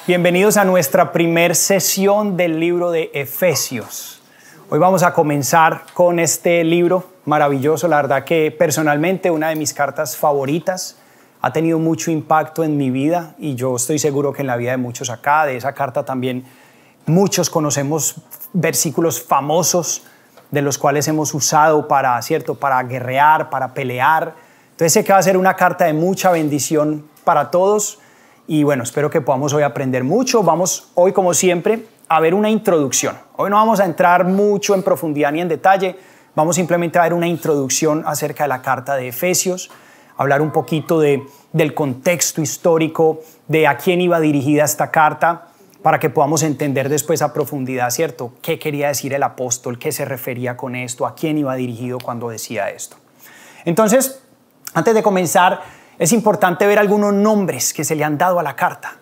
Bienvenidos a nuestra primer sesión del libro de Efesios. Hoy vamos a comenzar con este libro maravilloso. La verdad que personalmente una de mis cartas favoritas. Ha tenido mucho impacto en mi vida y yo estoy seguro que en la vida de muchos acá. De esa carta también muchos conocemos versículos famosos de los cuales hemos usado para guerrear, para pelear. Entonces sé que va a ser una carta de mucha bendición para todos. Y bueno, espero que podamos hoy aprender mucho. Vamos hoy, como siempre, a ver una introducción. Hoy no vamos a entrar mucho en profundidad ni en detalle. Vamos simplemente a ver una introducción acerca de la carta de Efesios, hablar un poquito del contexto histórico, de a quién iba dirigida esta carta, para que podamos entender después a profundidad, ¿cierto? ¿Qué quería decir el apóstol? ¿Qué se refería con esto? ¿A quién iba dirigido cuando decía esto? Entonces, antes de comenzar, es importante ver algunos nombres que se le han dado a la carta.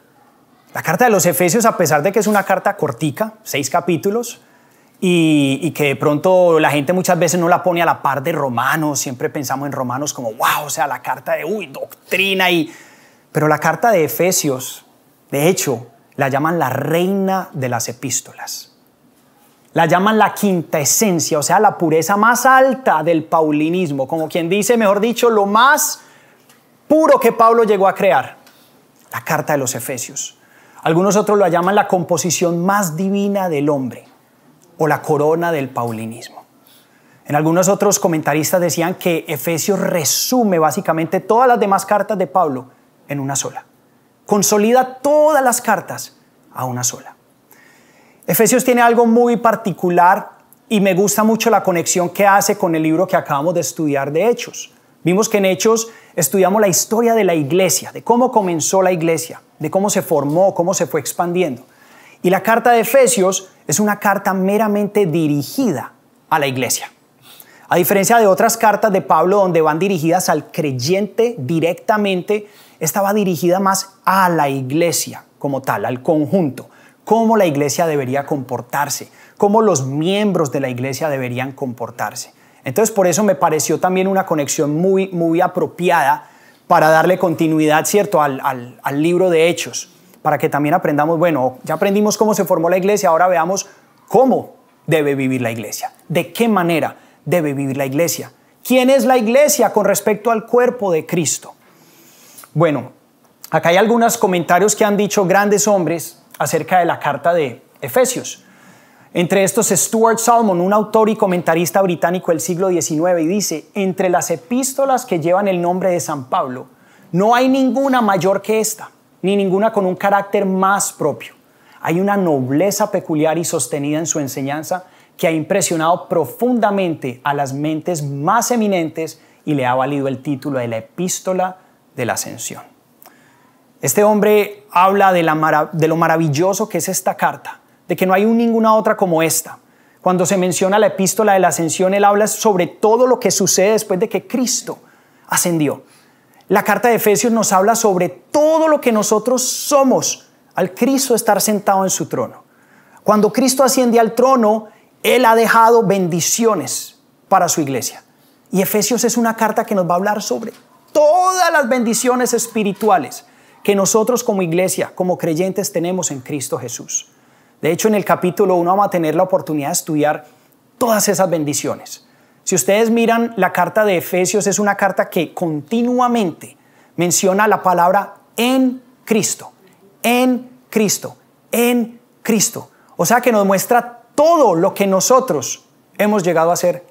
La carta de los Efesios, a pesar de que es una carta cortica, 6 capítulos, y que de pronto la gente muchas veces no la pone a la par de Romanos, siempre pensamos en Romanos como, wow, o sea, la carta de, doctrina, pero la carta de Efesios, de hecho, la llaman la reina de las epístolas. La llaman la quinta esencia, o sea, la pureza más alta del paulinismo, como quien dice, mejor dicho, lo más puro que Pablo llegó a crear, la carta de los Efesios. Algunos otros la llaman la composición más divina del hombre o la corona del paulinismo. En algunos otros comentaristas decían que Efesios resume básicamente todas las demás cartas de Pablo en una sola. Consolida todas las cartas a una sola. Efesios tiene algo muy particular y me gusta mucho la conexión que hace con el libro que acabamos de estudiar de Hechos. Vimos que en Hechos estudiamos la historia de la iglesia, de cómo comenzó la iglesia, de cómo se formó, cómo se fue expandiendo. Y la carta de Efesios es una carta meramente dirigida a la iglesia. A diferencia de otras cartas de Pablo donde van dirigidas al creyente directamente, esta va dirigida más a la iglesia como tal, al conjunto. Cómo la iglesia debería comportarse, cómo los miembros de la iglesia deberían comportarse. Entonces, por eso me pareció también una conexión muy apropiada para darle continuidad, ¿cierto?, al libro de Hechos, para que también aprendamos, bueno, ya aprendimos cómo se formó la iglesia, ahora veamos cómo debe vivir la iglesia, de qué manera debe vivir la iglesia. ¿Quién es la iglesia con respecto al cuerpo de Cristo? Bueno, acá hay algunos comentarios que han dicho grandes hombres acerca de la carta de Efesios. Entre estos, Stuart Salmon, un autor y comentarista británico del siglo XIX, y dice: entre las epístolas que llevan el nombre de San Pablo, no hay ninguna mayor que esta, ni ninguna con un carácter más propio. Hay una nobleza peculiar y sostenida en su enseñanza que ha impresionado profundamente a las mentes más eminentes y le ha valido el título de la Epístola de la Ascensión. Este hombre habla de lo maravilloso que es esta carta, de que no hay ninguna otra como esta. Cuando se menciona la epístola de la ascensión, él habla sobre todo lo que sucede después de que Cristo ascendió. La carta de Efesios nos habla sobre todo lo que nosotros somos al Cristo estar sentado en su trono. Cuando Cristo asciende al trono, él ha dejado bendiciones para su iglesia. Y Efesios es una carta que nos va a hablar sobre todas las bendiciones espirituales que nosotros como iglesia, como creyentes, tenemos en Cristo Jesús. De hecho, en el capítulo 1 vamos a tener la oportunidad de estudiar todas esas bendiciones. Si ustedes miran la carta de Efesios, es una carta que continuamente menciona la palabra en Cristo, en Cristo, en Cristo. O sea que nos muestra todo lo que nosotros hemos llegado a ser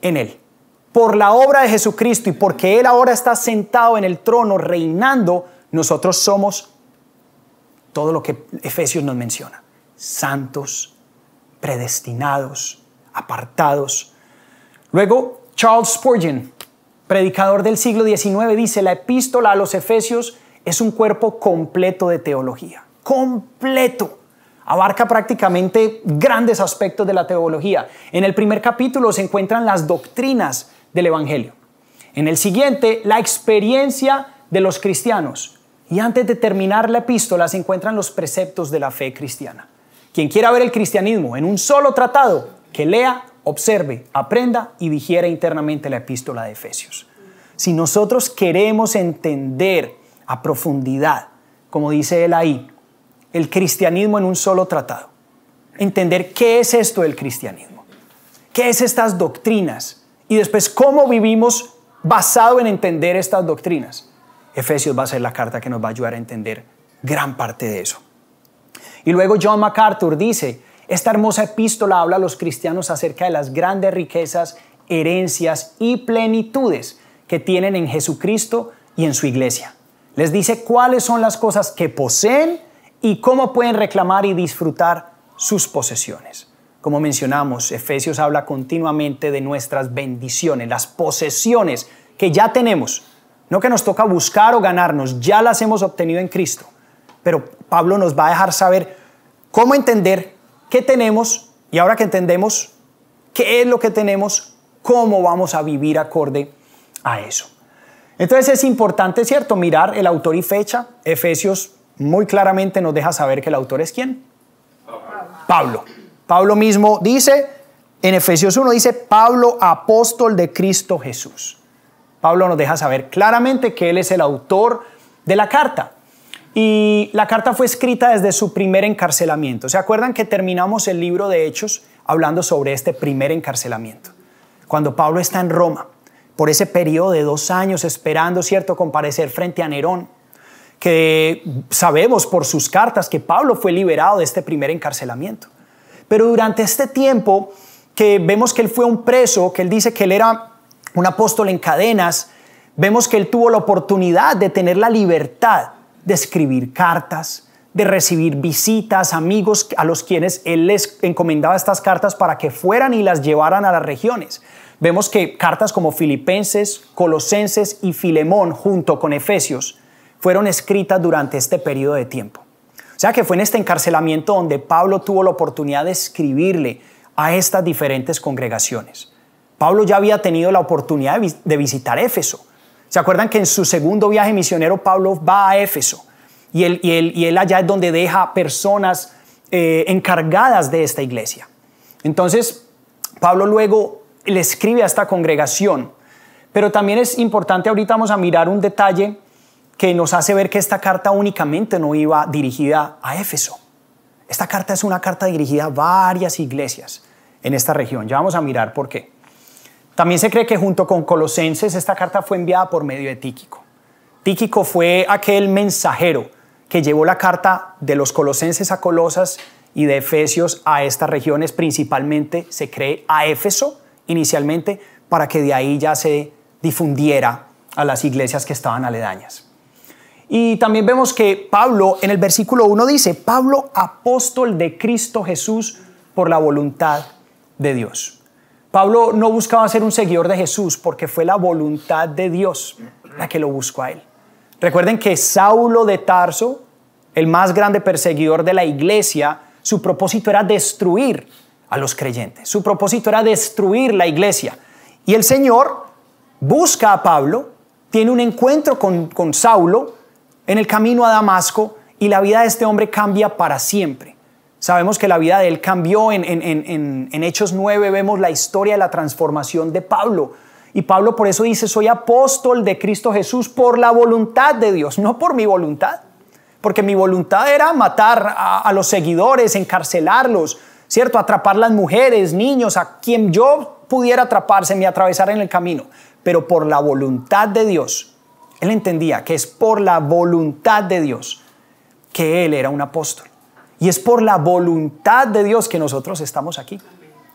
en Él. Por la obra de Jesucristo y porque Él ahora está sentado en el trono reinando, nosotros somos todo lo que Efesios nos menciona. Santos, predestinados, apartados. Luego, Charles Spurgeon, predicador del siglo XIX, dice: la epístola a los Efesios es un cuerpo completo de teología. Completo. Abarca prácticamente grandes aspectos de la teología. En el primer capítulo se encuentran las doctrinas del Evangelio. En el siguiente, la experiencia de los cristianos. Y antes de terminar la epístola se encuentran los preceptos de la fe cristiana. Quien quiera ver el cristianismo en un solo tratado, que lea, observe, aprenda y digiera internamente la epístola de Efesios. Si nosotros queremos entender a profundidad, como dice él ahí, el cristianismo en un solo tratado. Entender qué es esto del cristianismo, qué es estas doctrinas y después cómo vivimos basado en entender estas doctrinas. Efesios va a ser la carta que nos va a ayudar a entender gran parte de eso. Y luego John MacArthur dice, esta hermosa epístola habla a los cristianos acerca de las grandes riquezas, herencias y plenitudes que tienen en Jesucristo y en su iglesia. Les dice cuáles son las cosas que poseen y cómo pueden reclamar y disfrutar sus posesiones. Como mencionamos, Efesios habla continuamente de nuestras bendiciones, las posesiones que ya tenemos, no que nos toca buscar o ganarnos, ya las hemos obtenido en Cristo. Pero Pablo nos va a dejar saber cómo entender qué tenemos y ahora que entendemos qué es lo que tenemos, cómo vamos a vivir acorde a eso. Entonces es importante, ¿cierto?, mirar el autor y fecha. Efesios muy claramente nos deja saber que el autor es ¿quién? Pablo. Pablo mismo dice, en Efesios 1 dice, Pablo, apóstol de Cristo Jesús. Pablo nos deja saber claramente que él es el autor de la carta. Y la carta fue escrita desde su primer encarcelamiento. ¿Se acuerdan que terminamos el libro de Hechos hablando sobre este primer encarcelamiento? Cuando Pablo está en Roma, por ese periodo de 2 años esperando, ¿cierto?, comparecer frente a Nerón, que sabemos por sus cartas que Pablo fue liberado de este primer encarcelamiento. Pero durante este tiempo que vemos que él fue un preso, que él dice que él era un apóstol en cadenas, vemos que él tuvo la oportunidad de tener la libertad de escribir cartas, de recibir visitas, amigos a los quienes él les encomendaba estas cartas para que fueran y las llevaran a las regiones. Vemos que cartas como Filipenses, Colosenses y Filemón junto con Efesios fueron escritas durante este periodo de tiempo. O sea que fue en este encarcelamiento donde Pablo tuvo la oportunidad de escribirle a estas diferentes congregaciones. Pablo ya había tenido la oportunidad de visitar Éfeso. ¿Se acuerdan que en su segundo viaje misionero Pablo va a Éfeso? Y él allá es donde deja personas encargadas de esta iglesia. Entonces, Pablo luego le escribe a esta congregación. Pero también es importante, ahorita vamos a mirar un detalle que nos hace ver que esta carta únicamente no iba dirigida a Éfeso. Esta carta es una carta dirigida a varias iglesias en esta región. Ya vamos a mirar por qué. También se cree que junto con Colosenses esta carta fue enviada por medio de Tíquico. Tíquico fue aquel mensajero que llevó la carta de los Colosenses a Colosas y de Efesios a estas regiones, principalmente se cree a Éfeso inicialmente, para que de ahí ya se difundiera a las iglesias que estaban aledañas. Y también vemos que Pablo en el versículo 1 dice, Pablo, apóstol de Cristo Jesús por la voluntad de Dios. Pablo no buscaba ser un seguidor de Jesús porque fue la voluntad de Dios la que lo buscó a él. Recuerden que Saulo de Tarso, el más grande perseguidor de la iglesia, su propósito era destruir a los creyentes. Su propósito era destruir la iglesia. Y el Señor busca a Pablo, tiene un encuentro con Saulo en el camino a Damasco y la vida de este hombre cambia para siempre. Sabemos que la vida de él cambió. En Hechos 9 vemos la historia de la transformación de Pablo. Y Pablo por eso dice, soy apóstol de Cristo Jesús por la voluntad de Dios, no por mi voluntad. Porque mi voluntad era matar a los seguidores, encarcelarlos, ¿cierto? Atrapar las mujeres, niños, a quien yo pudiera atraparse, me atravesara en el camino. Pero por la voluntad de Dios, él entendía que es por la voluntad de Dios que él era un apóstol. Y es por la voluntad de Dios que nosotros estamos aquí.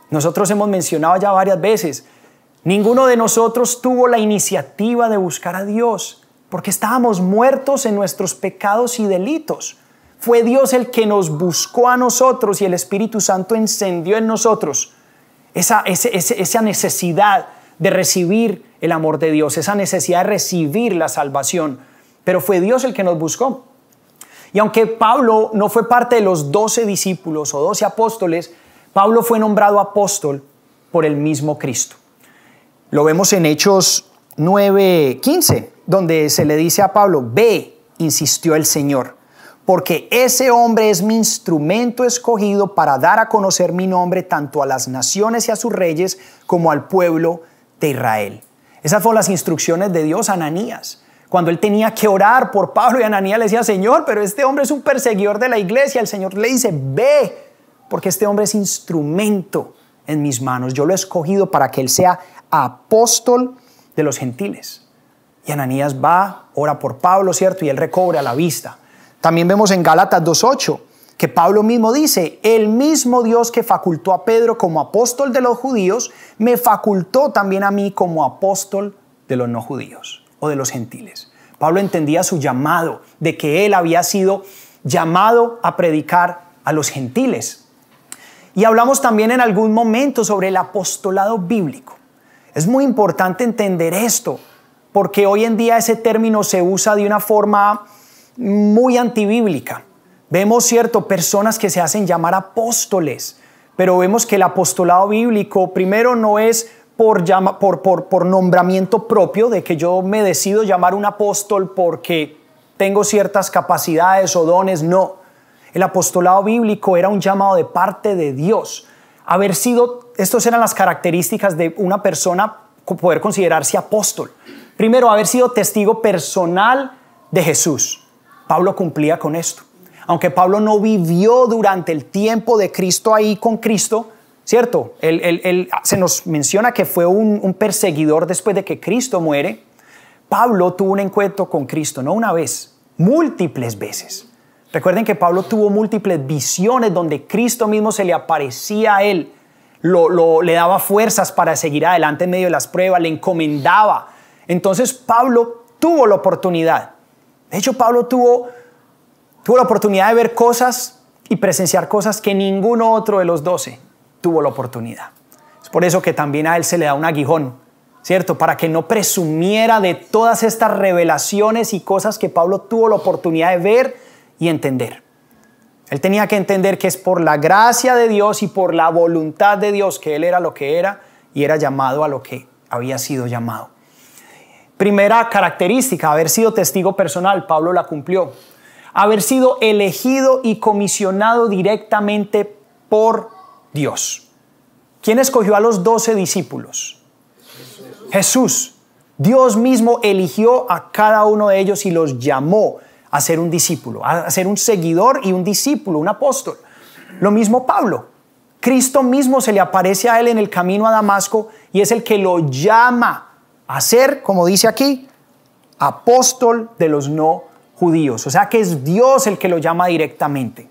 Nosotros hemos mencionado ya varias veces, ninguno de nosotros tuvo la iniciativa de buscar a Dios, porque estábamos muertos en nuestros pecados y delitos. Fue Dios el que nos buscó a nosotros y el Espíritu Santo encendió en nosotros esa necesidad de recibir el amor de Dios, esa necesidad de recibir la salvación. Pero fue Dios el que nos buscó. Y aunque Pablo no fue parte de los 12 discípulos o 12 apóstoles, Pablo fue nombrado apóstol por el mismo Cristo. Lo vemos en Hechos 9:15, donde se le dice a Pablo, ve, insistió el Señor, porque ese hombre es mi instrumento escogido para dar a conocer mi nombre tanto a las naciones y a sus reyes como al pueblo de Israel. Esas fueron las instrucciones de Dios a Ananías. Cuando él tenía que orar por Pablo y Ananías, le decía, Señor, pero este hombre es un perseguidor de la iglesia. El Señor le dice, ve, porque este hombre es instrumento en mis manos. Yo lo he escogido para que él sea apóstol de los gentiles. Y Ananías va, ora por Pablo, ¿cierto? Y él recobra la vista. También vemos en Gálatas 2:8 que Pablo mismo dice, el mismo Dios que facultó a Pedro como apóstol de los judíos, me facultó también a mí como apóstol de los no judíos o de los gentiles. Pablo entendía su llamado, de que él había sido llamado a predicar a los gentiles. Y hablamos también en algún momento sobre el apostolado bíblico. Es muy importante entender esto, porque hoy en día ese término se usa de una forma muy antibíblica. Vemos, cierto, personas que se hacen llamar apóstoles, pero vemos que el apostolado bíblico primero no es por nombramiento propio, de que yo me decido llamar un apóstol porque tengo ciertas capacidades o dones, no. El apostolado bíblico era un llamado de parte de Dios. Estas eran las características de una persona poder considerarse apóstol. Primero, haber sido testigo personal de Jesús. Pablo cumplía con esto. Aunque Pablo no vivió durante el tiempo de Cristo ahí con Cristo, ¿cierto? Él se nos menciona que fue un perseguidor después de que Cristo muere. Pablo tuvo un encuentro con Cristo, no una vez, múltiples veces. Recuerden que Pablo tuvo múltiples visiones donde Cristo mismo se le aparecía a él, le daba fuerzas para seguir adelante en medio de las pruebas, le encomendaba. Entonces Pablo tuvo la oportunidad. De hecho, Pablo tuvo la oportunidad de ver cosas y presenciar cosas que ninguno otro de los 12 tuvo la oportunidad. Es por eso que también a él se le da un aguijón, ¿cierto? Para que no presumiera de todas estas revelaciones y cosas que Pablo tuvo la oportunidad de ver y entender. Él tenía que entender que es por la gracia de Dios y por la voluntad de Dios que él era lo que era y era llamado a lo que había sido llamado. Primera característica, haber sido testigo personal, Pablo la cumplió. Haber sido elegido y comisionado directamente por Dios. ¿Quién escogió a los 12 discípulos? Jesús. Dios mismo eligió a cada uno de ellos y los llamó a ser un discípulo, a ser un seguidor y un discípulo, un apóstol. Lo mismo Pablo. Cristo mismo se le aparece a él en el camino a Damasco y es el que lo llama a ser, como dice aquí, apóstol de los no judíos. O sea que es Dios el que lo llama directamente.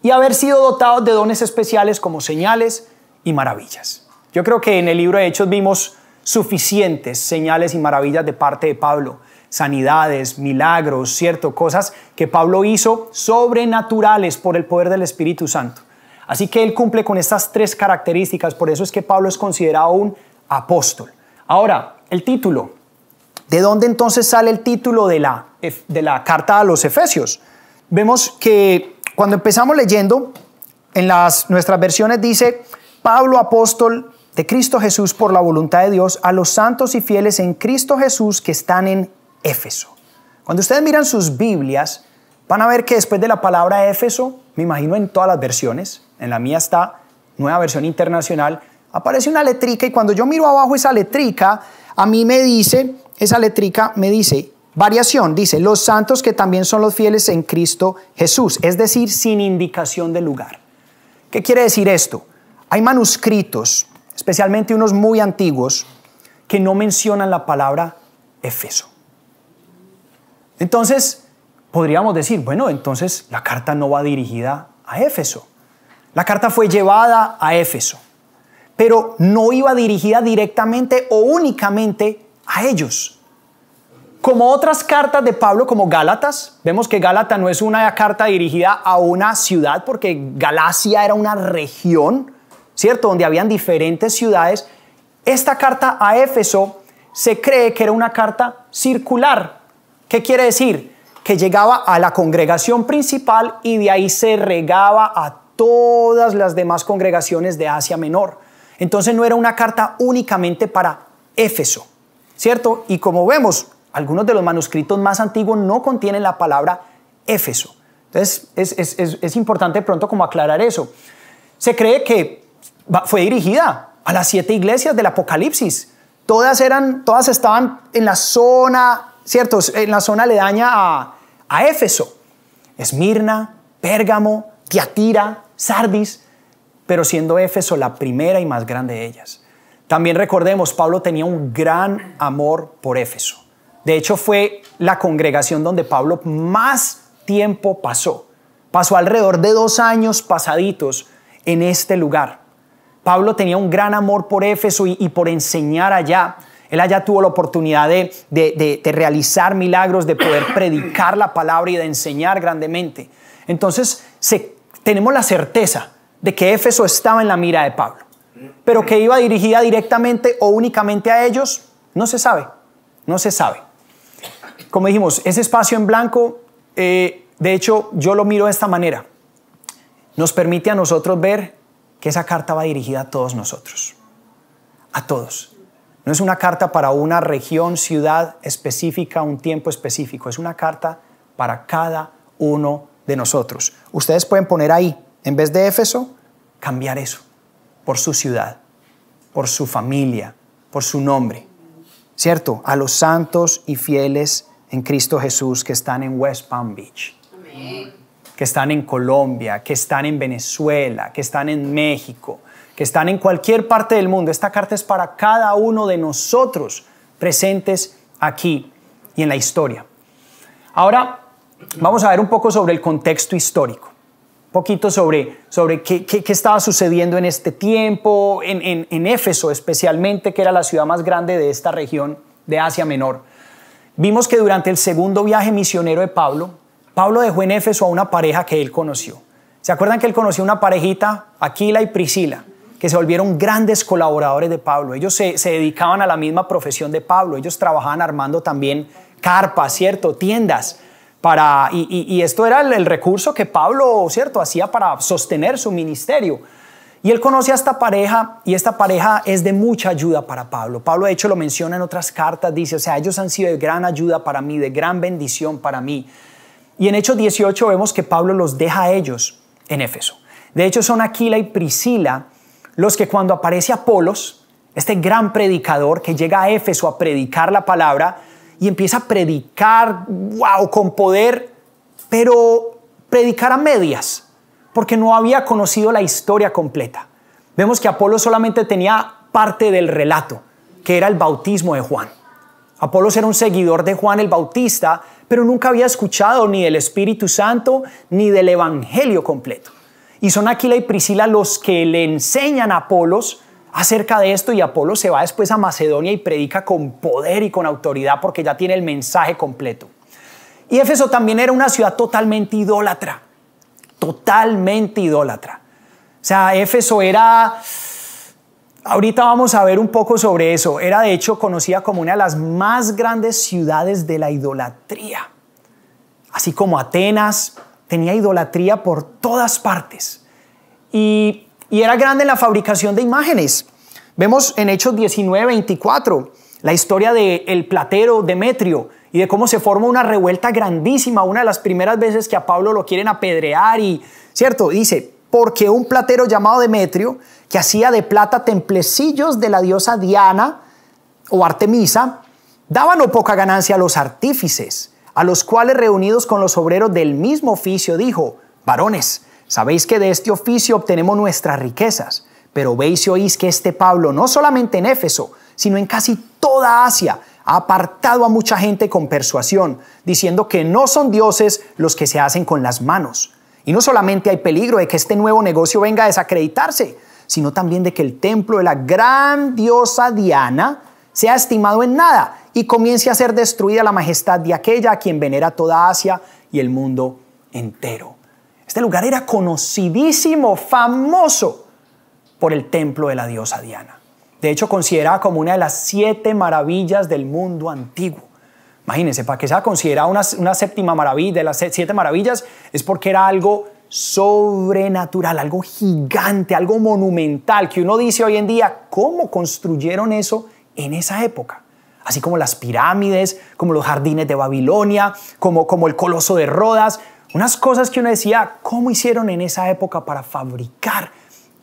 Y haber sido dotado de dones especiales como señales y maravillas. Yo creo que en el libro de Hechos vimos suficientes señales y maravillas de parte de Pablo. Sanidades, milagros, cierto, cosas que Pablo hizo sobrenaturales por el poder del Espíritu Santo. Así que él cumple con estas 3 características, por eso es que Pablo es considerado un apóstol. Ahora, el título. ¿De dónde entonces sale el título de la carta a los Efesios? Vemos que cuando empezamos leyendo, en nuestras versiones dice, Pablo, apóstol de Cristo Jesús por la voluntad de Dios, a los santos y fieles en Cristo Jesús que están en Éfeso. Cuando ustedes miran sus Biblias, van a ver que después de la palabra Éfeso, me imagino en todas las versiones, en la mía está Nueva Versión Internacional, aparece una letrica y cuando yo miro abajo esa letrica, a mí me dice, esa letrica me dice, variación, dice, los santos que también son los fieles en Cristo Jesús, es decir, sin indicación de lugar. ¿Qué quiere decir esto? Hay manuscritos, especialmente unos muy antiguos, que no mencionan la palabra Éfeso. Entonces, podríamos decir, bueno, entonces la carta no va dirigida a Éfeso. La carta fue llevada a Éfeso, pero no iba dirigida directamente o únicamente a ellos. Como otras cartas de Pablo, como Gálatas, vemos que Gálatas no es una carta dirigida a una ciudad, porque Galacia era una región, ¿cierto? Donde habían diferentes ciudades. Esta carta a Éfeso se cree que era una carta circular. ¿Qué quiere decir? Que llegaba a la congregación principal y de ahí se regaba a todas las demás congregaciones de Asia Menor. Entonces no era una carta únicamente para Éfeso, ¿cierto? Y como vemos, algunos de los manuscritos más antiguos no contienen la palabra Éfeso. Entonces es importante pronto como aclarar eso. Se cree que fue dirigida a las 7 iglesias del Apocalipsis. Todas estaban en la zona ¿cierto? En la zona aledaña a Éfeso. Esmirna, Pérgamo, Tiatira, Sardis, pero siendo Éfeso la primera y más grande de ellas. También recordemos, Pablo tenía un gran amor por Éfeso. De hecho, fue la congregación donde Pablo más tiempo pasó. Pasó alrededor de 2 años pasaditos en este lugar. Pablo tenía un gran amor por Éfeso y por enseñar allá. Él allá tuvo la oportunidad de realizar milagros, de poder predicar la palabra y de enseñar grandemente. Entonces, tenemos la certeza de que Éfeso estaba en la mira de Pablo. Pero que iba dirigida directamente o únicamente a ellos, no se sabe. No se sabe. Como dijimos, ese espacio en blanco, de hecho, yo lo miro de esta manera. Nos permite a nosotros ver que esa carta va dirigida a todos nosotros. A todos. No es una carta para una región, ciudad específica, un tiempo específico. Es una carta para cada uno de nosotros. Ustedes pueden poner ahí, en vez de Éfeso, cambiar eso por su ciudad, por su familia, por su nombre. ¿Cierto? A los santos y fieles en Cristo Jesús que están en West Palm Beach. Amén. Que están en Colombia, que están en Venezuela, que están en México, que están en cualquier parte del mundo. Esta carta es para cada uno de nosotros presentes aquí y en la historia. Ahora vamos a ver un poco sobre el contexto histórico. Un poquito sobre qué estaba sucediendo en este tiempo, en Éfeso especialmente, que era la ciudad más grande de esta región de Asia Menor. Vimos que durante el segundo viaje misionero de Pablo dejó en Éfeso a una pareja que él conoció. ¿Se acuerdan que él conoció una parejita, Aquila y Priscila, que se volvieron grandes colaboradores de Pablo? Ellos se dedicaban a la misma profesión de Pablo. Ellos trabajaban armando también carpas, ¿cierto? Tiendas. Y esto era el recurso que Pablo, ¿cierto?, hacía para sostener su ministerio. Y él conoce a esta pareja y esta pareja es de mucha ayuda para Pablo. Pablo de hecho lo menciona en otras cartas, dice, o sea, ellos han sido de gran ayuda para mí, de gran bendición para mí. Y en Hechos 18 vemos que Pablo los deja a ellos en Éfeso. De hecho son Aquila y Priscila los que cuando aparece Apolos, este gran predicador que llega a Éfeso a predicar la palabra, y empieza a predicar, wow, con poder, pero predicar a medias, porque no había conocido la historia completa. Vemos que Apolos solamente tenía parte del relato, que era el bautismo de Juan. Apolos era un seguidor de Juan el Bautista, pero nunca había escuchado ni del Espíritu Santo ni del Evangelio completo. Y son Aquila y Priscila los que le enseñan a Apolos acerca de esto, y Apolo se va después a Macedonia y predica con poder y con autoridad porque ya tiene el mensaje completo. Y Éfeso también era una ciudad totalmente idólatra. Totalmente idólatra. O sea, Éfeso era... Ahorita vamos a ver un poco sobre eso. Era de hecho conocida como una de las más grandes ciudades de la idolatría. Así como Atenas tenía idolatría por todas partes. Y era grande en la fabricación de imágenes. Vemos en Hechos 19:24 la historia del platero Demetrio y de cómo se forma una revuelta grandísima, una de las primeras veces que a Pablo lo quieren apedrear. Y, ¿cierto? Dice, porque un platero llamado Demetrio, que hacía de plata templecillos de la diosa Diana o Artemisa, daba no poca ganancia a los artífices, a los cuales reunidos con los obreros del mismo oficio dijo, varones, sabéis que de este oficio obtenemos nuestras riquezas, pero veis y oís que este Pablo, no solamente en Éfeso, sino en casi toda Asia, ha apartado a mucha gente con persuasión, diciendo que no son dioses los que se hacen con las manos. Y no solamente hay peligro de que este nuevo negocio venga a desacreditarse, sino también de que el templo de la gran diosa Diana sea estimado en nada y comience a ser destruida la majestad de aquella a quien venera toda Asia y el mundo entero. Este lugar era conocidísimo, famoso por el templo de la diosa Diana. De hecho, considerada como una de las 7 maravillas del mundo antiguo. Imagínense, para que sea considerada una séptima maravilla de las 7 maravillas, es porque era algo sobrenatural, algo gigante, algo monumental, que uno dice hoy en día, ¿cómo construyeron eso en esa época? Así como las pirámides, como los jardines de Babilonia, como el Coloso de Rodas. Unas cosas que uno decía, ¿cómo hicieron en esa época para fabricar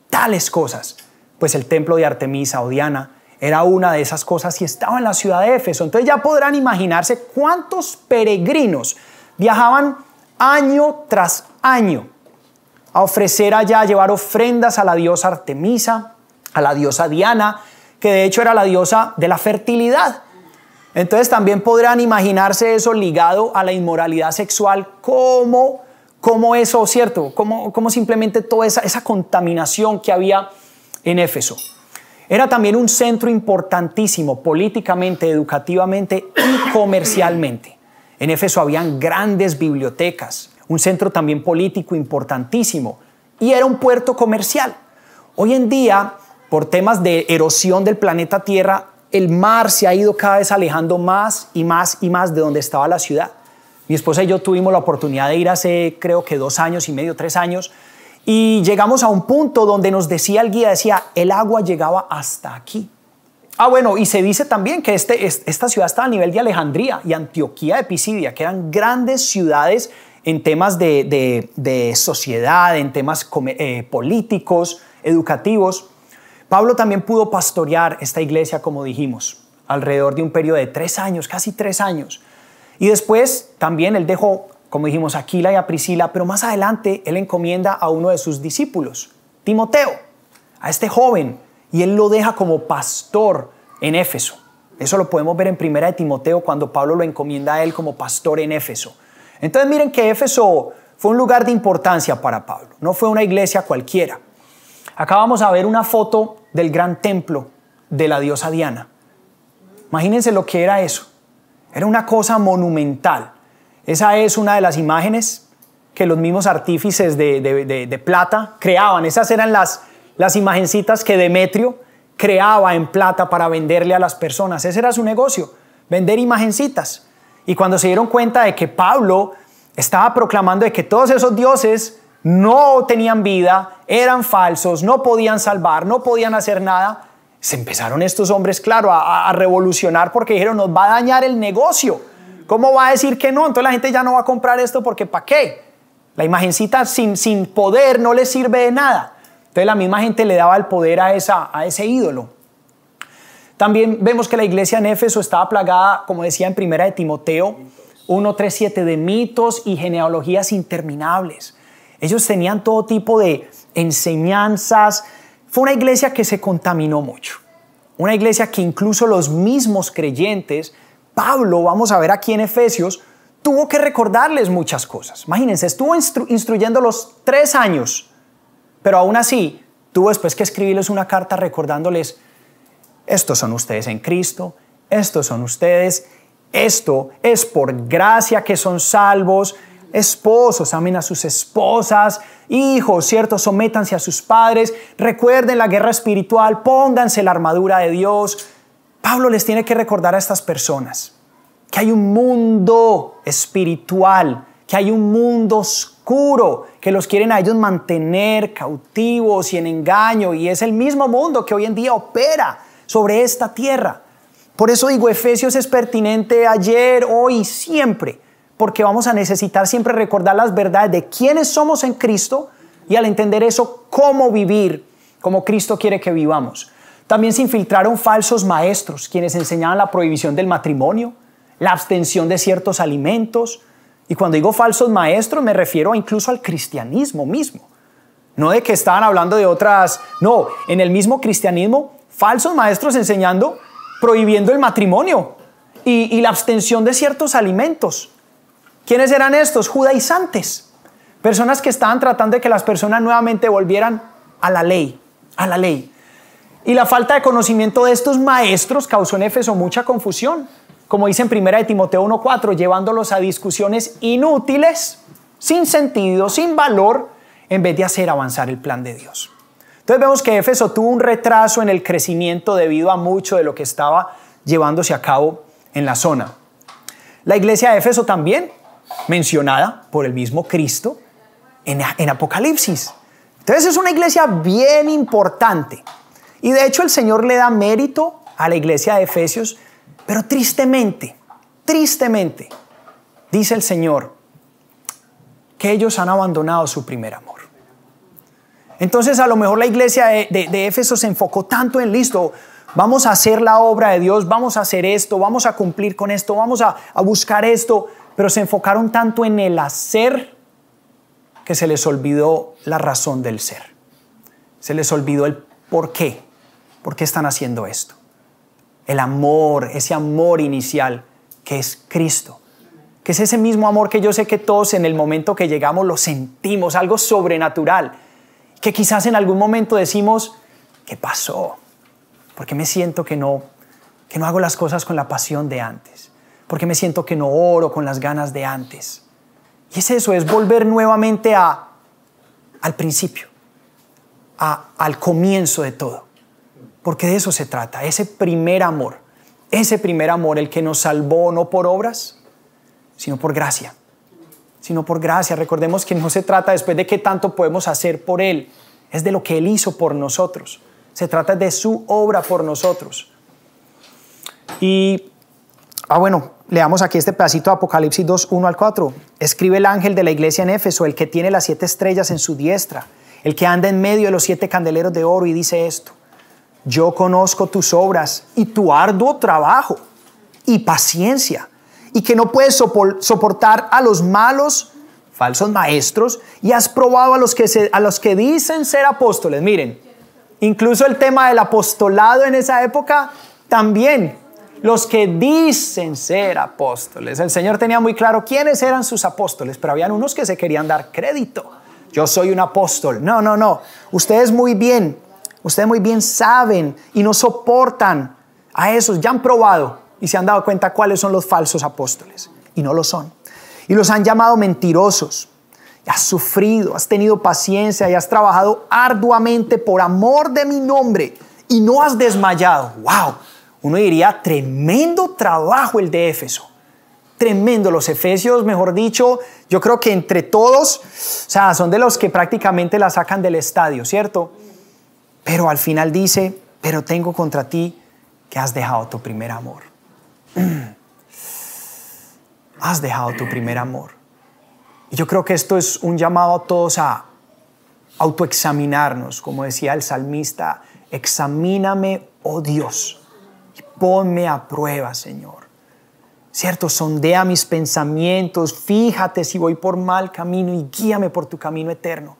tales cosas? Pues el templo de Artemisa o Diana era una de esas cosas y estaba en la ciudad de Éfeso. Entonces ya podrán imaginarse cuántos peregrinos viajaban año tras año a ofrecer allá, a llevar ofrendas a la diosa Artemisa, a la diosa Diana, que de hecho era la diosa de la fertilidad. Entonces también podrán imaginarse eso ligado a la inmoralidad sexual, como eso, ¿cierto? Como simplemente toda esa contaminación que había en Éfeso. Era también un centro importantísimo políticamente, educativamente y comercialmente. En Éfeso habían grandes bibliotecas, un centro también político importantísimo, y era un puerto comercial. Hoy en día, por temas de erosión del planeta Tierra, el mar se ha ido cada vez alejando más y más y más de donde estaba la ciudad. Mi esposa y yo tuvimos la oportunidad de ir hace, creo que 2 años y medio, 3 años, y llegamos a un punto donde nos decía el guía, decía, el agua llegaba hasta aquí. Bueno, y se dice también que esta ciudad estaba a nivel de Alejandría y Antioquía de Pisidia, que eran grandes ciudades en temas de sociedad, en temas políticos, educativos. Pablo también pudo pastorear esta iglesia, como dijimos, alrededor de un periodo de 3 años, casi 3 años. Y después también él dejó, como dijimos, a Aquila y a Priscila, pero más adelante él encomienda a uno de sus discípulos, Timoteo, a este joven, y él lo deja como pastor en Éfeso. Eso lo podemos ver en 1 Timoteo cuando Pablo lo encomienda a él como pastor en Éfeso. Entonces miren que Éfeso fue un lugar de importancia para Pablo, no fue una iglesia cualquiera. Acá vamos a ver una foto del gran templo de la diosa Diana. Imagínense lo que era eso. Era una cosa monumental. Esa es una de las imágenes que los mismos artífices de plata creaban. Esas eran las imagencitas que Demetrio creaba en plata para venderle a las personas. Ese era su negocio, vender imagencitas. Y cuando se dieron cuenta de que Pablo estaba proclamando de que todos esos dioses no tenían vida, eran falsos, no podían salvar, no podían hacer nada, se empezaron estos hombres, claro, a revolucionar porque dijeron, nos va a dañar el negocio. ¿Cómo va a decir que no? Entonces la gente ya no va a comprar esto porque ¿para qué? La imagencita sin poder no le sirve de nada. Entonces la misma gente le daba el poder a ese ídolo. También vemos que la iglesia en Éfeso estaba plagada, como decía en 1 Timoteo 1:3-7, de mitos y genealogías interminables. Ellos tenían todo tipo de enseñanzas. Fue una iglesia que se contaminó mucho. Una iglesia que incluso los mismos creyentes, Pablo, vamos a ver aquí en Efesios, tuvo que recordarles muchas cosas. Imagínense, estuvo instruyéndolos 3 años, pero aún así tuvo después que escribirles una carta recordándoles, estos son ustedes en Cristo, estos son ustedes, esto es por gracia que son salvos. Esposos, amen a sus esposas, hijos, ¿cierto? Sométanse a sus padres, recuerden la guerra espiritual, pónganse la armadura de Dios. Pablo les tiene que recordar a estas personas que hay un mundo espiritual, que hay un mundo oscuro, que los quieren a ellos mantener cautivos y en engaño, y es el mismo mundo que hoy en día opera sobre esta tierra. Por eso digo, Efesios es pertinente ayer, hoy y siempre, porque vamos a necesitar siempre recordar las verdades de quiénes somos en Cristo y al entender eso, cómo vivir como Cristo quiere que vivamos. También se infiltraron falsos maestros, quienes enseñaban la prohibición del matrimonio, la abstención de ciertos alimentos. Y cuando digo falsos maestros me refiero incluso al cristianismo mismo. No de que estaban hablando de otras, no, en el mismo cristianismo, falsos maestros enseñando, prohibiendo el matrimonio y la abstención de ciertos alimentos. ¿Quiénes eran estos? Judaizantes, personas que estaban tratando de que las personas nuevamente volvieran a la ley, a la ley. Y la falta de conocimiento de estos maestros causó en Éfeso mucha confusión, como dice en 1 Timoteo 1:4, llevándolos a discusiones inútiles, sin sentido, sin valor, en vez de hacer avanzar el plan de Dios. Entonces vemos que Éfeso tuvo un retraso en el crecimiento debido a mucho de lo que estaba llevándose a cabo en la zona. La iglesia de Éfeso también, mencionada por el mismo Cristo en Apocalipsis. Entonces es una iglesia bien importante. Y de hecho el Señor le da mérito a la iglesia de Efesios, pero tristemente, dice el Señor que ellos han abandonado su primer amor. Entonces a lo mejor la iglesia de Éfeso se enfocó tanto en listo, vamos a hacer la obra de Dios, vamos a hacer esto, vamos a cumplir con esto, vamos a buscar esto, pero se enfocaron tanto en el hacer que se les olvidó la razón del ser. Se les olvidó el por qué están haciendo esto. El amor, ese amor inicial que es Cristo, que es ese mismo amor que yo sé que todos en el momento que llegamos lo sentimos, algo sobrenatural, que quizás en algún momento decimos, ¿qué pasó? ¿Por qué me siento que no hago las cosas con la pasión de antes? ¿Por qué me siento que no oro con las ganas de antes? Y es eso, es volver nuevamente al principio, al comienzo de todo. Porque de eso se trata, ese primer amor, el que nos salvó no por obras, sino por gracia. Recordemos que no se trata después de qué tanto podemos hacer por Él, es de lo que Él hizo por nosotros. Se trata de su obra por nosotros. Y, leamos aquí este pedacito de Apocalipsis 2, 1 al 4. Escribe el ángel de la iglesia en Éfeso, el que tiene las 7 estrellas en su diestra, el que anda en medio de los 7 candeleros de oro, y dice esto: yo conozco tus obras y tu arduo trabajo y paciencia, y que no puedes soportar a los malos, falsos maestros, y has probado a los que dicen ser apóstoles. Miren, incluso el tema del apostolado en esa época también, los que dicen ser apóstoles. El Señor tenía muy claro quiénes eran sus apóstoles, pero habían unos que se querían dar crédito. Yo soy un apóstol. No. Ustedes muy bien saben y no soportan a esos. Ya han probado y se han dado cuenta cuáles son los falsos apóstoles. Y no lo son. Y los han llamado mentirosos. Y has sufrido, has tenido paciencia y has trabajado arduamente por amor de mi nombre y no has desmayado. ¡Wow! Uno diría, tremendo trabajo el de Éfeso. Tremendo. Los efesios, mejor dicho, yo creo que entre todos, son de los que prácticamente la sacan del estadio, ¿cierto? Pero al final dice, pero tengo contra ti que has dejado tu primer amor. Has dejado tu primer amor. Y yo creo que esto es un llamado a todos a autoexaminarnos. Como decía el salmista, examíname, oh Dios, y ponme a prueba, Señor. ¿Cierto? Sondea mis pensamientos, fíjate si voy por mal camino y guíame por tu camino eterno.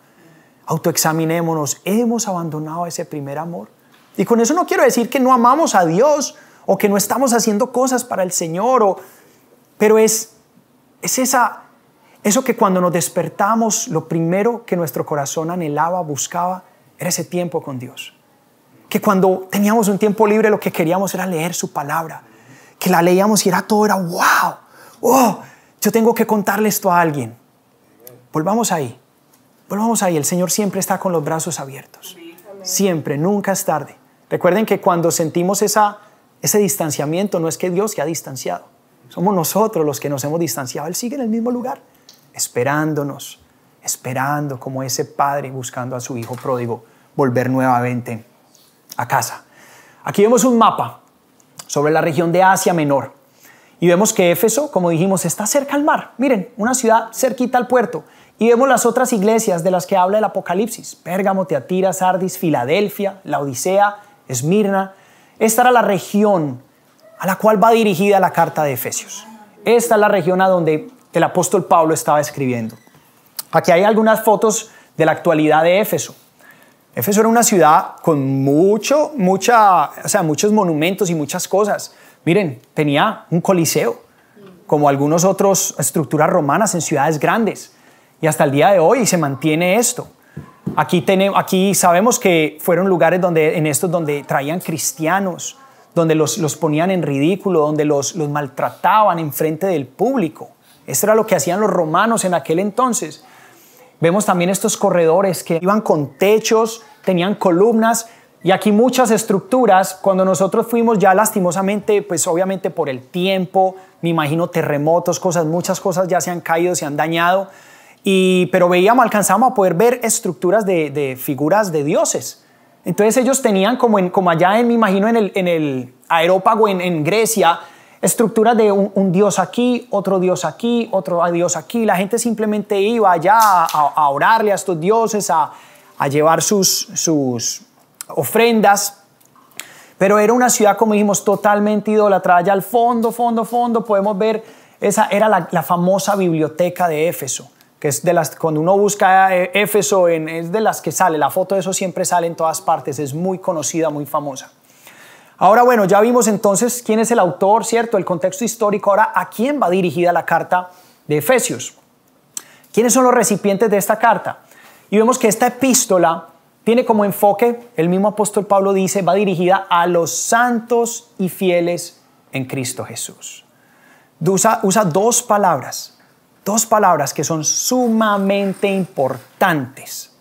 Autoexaminémonos. ¿Hemos abandonado ese primer amor? Y con eso no quiero decir que no amamos a Dios o que no estamos haciendo cosas para el Señor, pero es eso que cuando nos despertamos, lo primero que nuestro corazón anhelaba, buscaba, era ese tiempo con Dios. Que cuando teníamos un tiempo libre, lo que queríamos era leer su palabra. Que la leíamos y todo era wow. Oh, yo tengo que contarle esto a alguien. Volvamos ahí. El Señor siempre está con los brazos abiertos. Siempre, nunca es tarde. Recuerden que cuando sentimos ese distanciamiento, no es que Dios se ha distanciado. Somos nosotros los que nos hemos distanciado. Él sigue en el mismo lugar, esperando como ese padre buscando a su hijo pródigo volver nuevamente a casa. Aquí vemos un mapa sobre la región de Asia Menor y vemos que Éfeso, como dijimos, está cerca al mar. Miren, una ciudad cerquita al puerto. Y vemos las otras iglesias de las que habla el Apocalipsis: Pérgamo, Tiatira, Sardis, Filadelfia, Laodicea, Esmirna. Esta era la región a la cual va dirigida la carta de Efesios. Esta es la región a donde el apóstol Pablo estaba escribiendo. Aquí hay algunas fotos de la actualidad de Éfeso. Éfeso era una ciudad con muchos monumentos y muchas cosas. Miren, tenía un coliseo, como algunas otras estructuras romanas en ciudades grandes. Y hasta el día de hoy se mantiene esto. Aquí sabemos que fueron lugares donde traían cristianos, donde los ponían en ridículo, donde los maltrataban en frente del público. Esto era lo que hacían los romanos en aquel entonces. Vemos también estos corredores que iban con techos, tenían columnas, y aquí muchas estructuras. Cuando nosotros fuimos, ya lastimosamente, pues obviamente por el tiempo, me imagino terremotos, muchas cosas ya se han caído, se han dañado. Pero alcanzamos a poder ver estructuras de figuras de dioses. Entonces ellos tenían como allá me imagino en el Areópago en Grecia, estructuras de un dios aquí, otro dios aquí, otro dios aquí. La gente simplemente iba allá a orarle a estos dioses, a llevar sus ofrendas. Pero era una ciudad, como dijimos, totalmente idólatra. Allá al fondo podemos ver, esa era la famosa biblioteca de Éfeso, que es de las, cuando uno busca Éfeso, es de las que sale, la foto de eso siempre sale en todas partes, es muy conocida, muy famosa. Ahora, bueno, ya vimos entonces quién es el autor, ¿cierto? El contexto histórico. Ahora, ¿a quién va dirigida la carta de Efesios? ¿Quiénes son los recipientes de esta carta? Y vemos que esta epístola tiene como enfoque, el mismo apóstol Pablo dice, va dirigida a los santos y fieles en Cristo Jesús. Usa dos palabras que son sumamente importantes.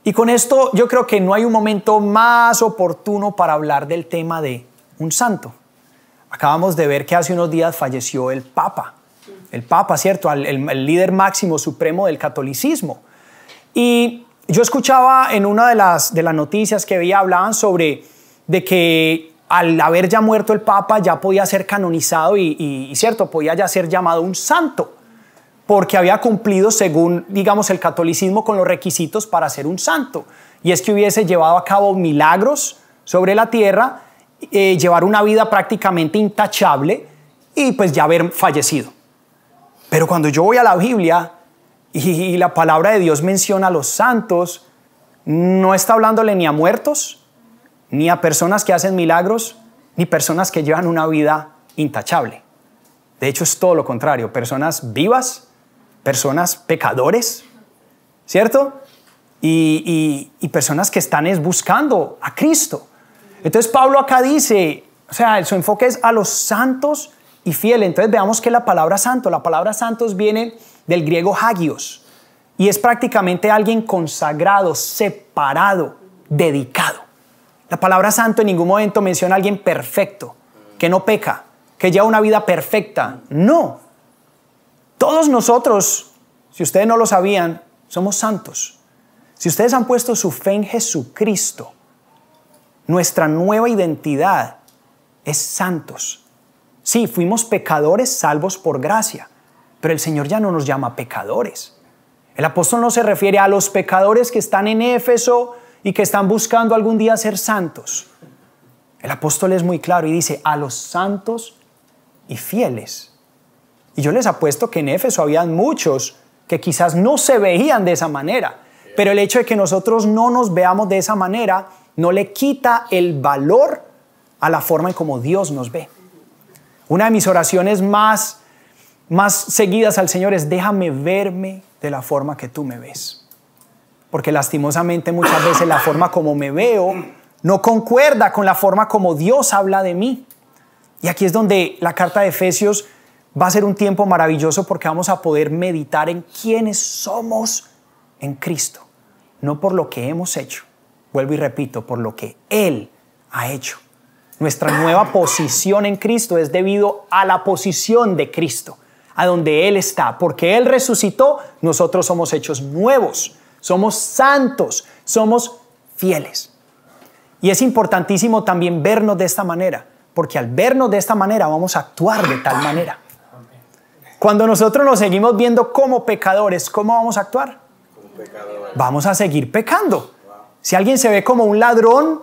Y con esto yo creo que no hay un momento más oportuno para hablar del tema de un santo. Acabamos de ver que hace unos días falleció el Papa, ¿cierto? El líder máximo supremo del catolicismo. Y yo escuchaba en una de las noticias que veía, hablaban sobre de que al haber ya muerto el Papa ya podía ser canonizado y cierto, podía ya ser llamado un santo, porque había cumplido, según, digamos, el catolicismo, con los requisitos para ser un santo. Y es que hubiese llevado a cabo milagros sobre la tierra, llevar una vida prácticamente intachable y pues ya haber fallecido. Pero cuando yo voy a la Biblia y la palabra de Dios menciona a los santos, no está hablándole ni a muertos, ni a personas que hacen milagros, ni personas que llevan una vida intachable. De hecho, es todo lo contrario, personas vivas, personas pecadores, ¿cierto? Y personas que están buscando a Cristo. Entonces Pablo acá dice, o sea, su enfoque es a los santos y fieles. Entonces veamos que la palabra santos viene del griego hagios y es prácticamente alguien consagrado, separado, dedicado. La palabra santo en ningún momento menciona a alguien perfecto, que no peca, que lleva una vida perfecta. No. Todos nosotros, si ustedes no lo sabían, somos santos. Si ustedes han puesto su fe en Jesucristo, nuestra nueva identidad es santos. Sí, fuimos pecadores salvos por gracia, pero el Señor ya no nos llama pecadores. El apóstol no se refiere a los pecadores que están en Éfeso y que están buscando algún día ser santos. El apóstol es muy claro y dice a los santos y fieles. Y yo les apuesto que en Éfeso habían muchos que quizás no se veían de esa manera, pero el hecho de que nosotros no nos veamos de esa manera no le quita el valor a la forma en como Dios nos ve. Una de mis oraciones más seguidas al Señor es: déjame verme de la forma que tú me ves. Porque lastimosamente muchas veces la forma como me veo no concuerda con la forma como Dios habla de mí. Y aquí es donde la carta de Efesios va a ser un tiempo maravilloso, porque vamos a poder meditar en quiénes somos en Cristo. No por lo que hemos hecho, vuelvo y repito, por lo que Él ha hecho. Nuestra nueva posición en Cristo es debido a la posición de Cristo, a donde Él está. Porque Él resucitó, nosotros somos hechos nuevos, somos santos, somos fieles. Y es importantísimo también vernos de esta manera, porque al vernos de esta manera vamos a actuar de tal manera. Cuando nosotros nos seguimos viendo como pecadores, ¿cómo vamos a actuar? Como pecadores. Vamos a seguir pecando. Si alguien se ve como un ladrón,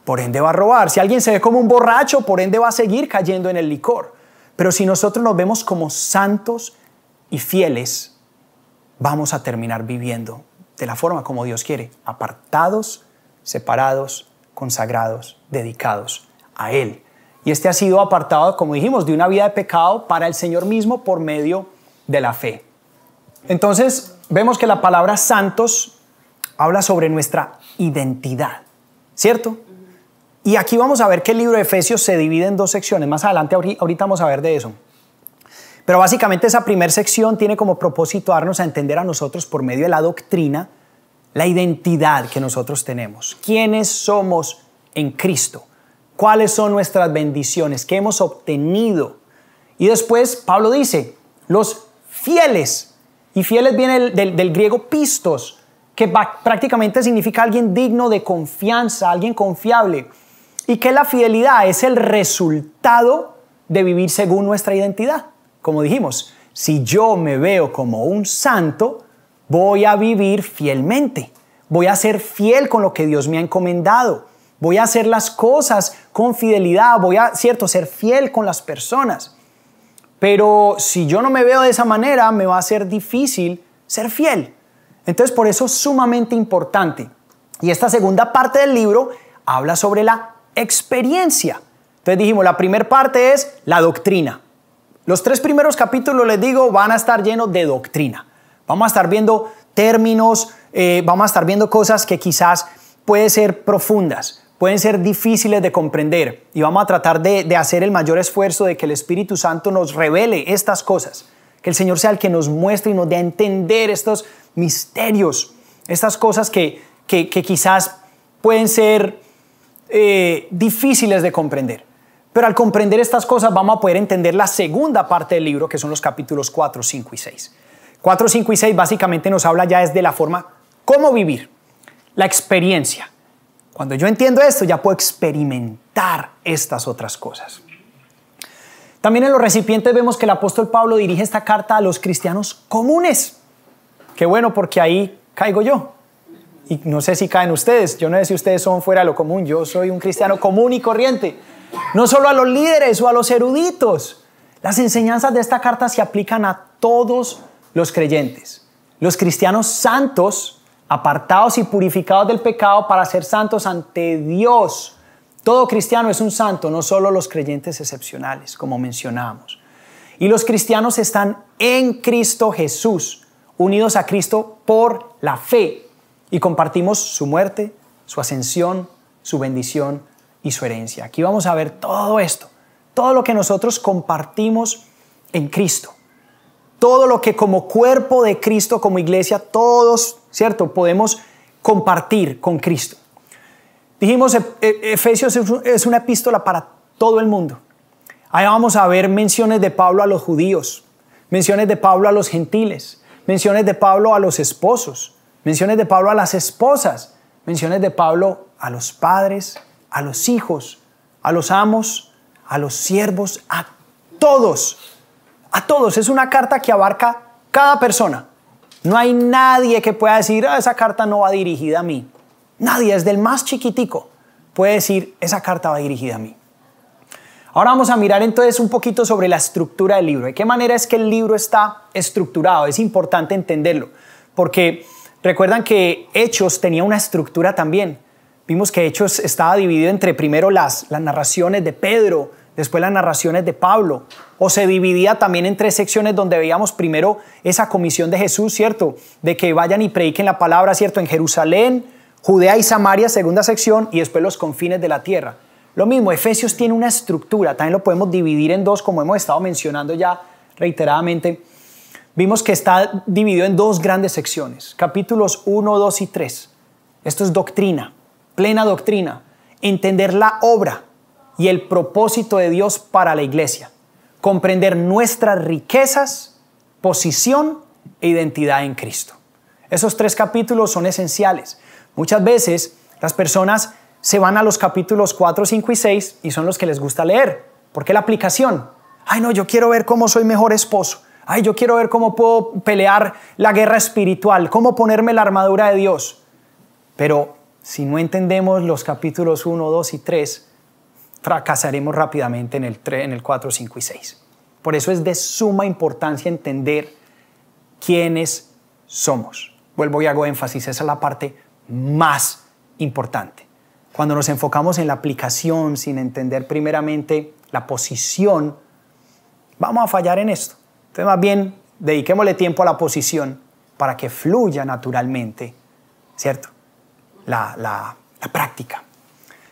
por ende va a robar. Si alguien se ve como un borracho, por ende va a seguir cayendo en el licor. Pero si nosotros nos vemos como santos y fieles, vamos a terminar viviendo de la forma como Dios quiere, apartados, separados, consagrados, dedicados a Él. Y este ha sido apartado, como dijimos, de una vida de pecado para el Señor mismo por medio de la fe. Entonces, vemos que la palabra santos habla sobre nuestra identidad, ¿cierto? Y aquí vamos a ver que el libro de Efesios se divide en dos secciones. Más adelante, ahorita vamos a ver de eso. Pero básicamente esa primera sección tiene como propósito darnos a entender a nosotros por medio de la doctrina la identidad que nosotros tenemos. ¿Quiénes somos en Cristo? ¿Cuáles son nuestras bendiciones? ¿Qué hemos obtenido? Y después Pablo dice, los fieles. Y fieles viene del griego pistos, que prácticamente significa alguien digno de confianza, alguien confiable. Y que la fidelidad es el resultado de vivir según nuestra identidad. Como dijimos, si yo me veo como un santo, voy a vivir fielmente. Voy a ser fiel con lo que Dios me ha encomendado. voy a hacer las cosas con fidelidad, voy a, cierto, ser fiel con las personas. Pero si yo no me veo de esa manera, me va a ser difícil ser fiel. Entonces, por eso es sumamente importante. Y esta segunda parte del libro habla sobre la experiencia. Entonces dijimos, la primera parte es la doctrina. Los 3 primeros capítulos, les digo, van a estar llenos de doctrina. Vamos a estar viendo términos, vamos a estar viendo cosas que quizás pueden ser profundas, pueden ser difíciles de comprender. Y vamos a tratar de hacer el mayor esfuerzo de que el Espíritu Santo nos revele estas cosas. Que el Señor sea el que nos muestre y nos dé a entender estos misterios, estas cosas que quizás pueden ser difíciles de comprender. Pero al comprender estas cosas vamos a poder entender la segunda parte del libro, que son los capítulos 4, 5 y 6. 4, 5 y 6 básicamente nos habla ya de la forma cómo vivir, la experiencia. Cuando yo entiendo esto, ya puedo experimentar estas otras cosas. También en los recipientes vemos que el apóstol Pablo dirige esta carta a los cristianos comunes. Qué bueno, porque ahí caigo yo. Y no sé si caen ustedes. Yo no sé si ustedes son fuera de lo común. Yo soy un cristiano común y corriente. No solo a los líderes o a los eruditos. Las enseñanzas de esta carta se aplican a todos los creyentes. Los cristianos santos, apartados y purificados del pecado para ser santos ante Dios. Todo cristiano es un santo, no solo los creyentes excepcionales, como mencionábamos. Y los cristianos están en Cristo Jesús, unidos a Cristo por la fe. Y compartimos su muerte, su ascensión, su bendición y su herencia. Aquí vamos a ver todo esto, todo lo que nosotros compartimos en Cristo, todo lo que como cuerpo de Cristo, como iglesia, todos, ¿cierto?, podemos compartir con Cristo. Dijimos, Efesios es una epístola para todo el mundo. Ahí vamos a ver menciones de Pablo a los judíos, menciones de Pablo a los gentiles, menciones de Pablo a los esposos, menciones de Pablo a las esposas, menciones de Pablo a los padres, a los hijos, a los amos, a los siervos, a todos. A todos. Es una carta que abarca cada persona. No hay nadie que pueda decir, esa carta no va dirigida a mí. Nadie, desde el más chiquitico, puede decir, esa carta va dirigida a mí. Ahora vamos a mirar entonces un poquito sobre la estructura del libro. ¿De qué manera es que el libro está estructurado? Es importante entenderlo, porque recuerdan que Hechos tenía una estructura también. Vimos que Hechos estaba dividido entre primero las narraciones de Pedro, después las narraciones de Pablo, o se dividía también en 3 secciones donde veíamos primero esa comisión de Jesús, ¿cierto? De que vayan y prediquen la palabra, ¿cierto? En Jerusalén, Judea y Samaria, segunda sección, y después los confines de la tierra. Lo mismo, Efesios tiene una estructura, también lo podemos dividir en 2, como hemos estado mencionando ya reiteradamente. Vimos que está dividido en 2 grandes secciones, capítulos 1, 2 y 3. Esto es doctrina, plena doctrina, entender la obra y el propósito de Dios para la iglesia, comprender nuestras riquezas, posición e identidad en Cristo. Esos 3 capítulos son esenciales. Muchas veces las personas se van a los capítulos 4, 5 y 6 y son los que les gusta leer. ¿Por qué la aplicación? Ay, no, yo quiero ver cómo soy mejor esposo. Ay, yo quiero ver cómo puedo pelear la guerra espiritual, cómo ponerme la armadura de Dios. Pero si no entendemos los capítulos 1, 2 y 3, fracasaremos rápidamente en el 4, 5 y 6. Por eso es de suma importancia entender quiénes somos. Vuelvo y hago énfasis, esa es la parte más importante. Cuando nos enfocamos en la aplicación sin entender primeramente la posición, vamos a fallar en esto. Entonces, más bien, dediquémosle tiempo a la posición para que fluya naturalmente, ¿cierto? La práctica.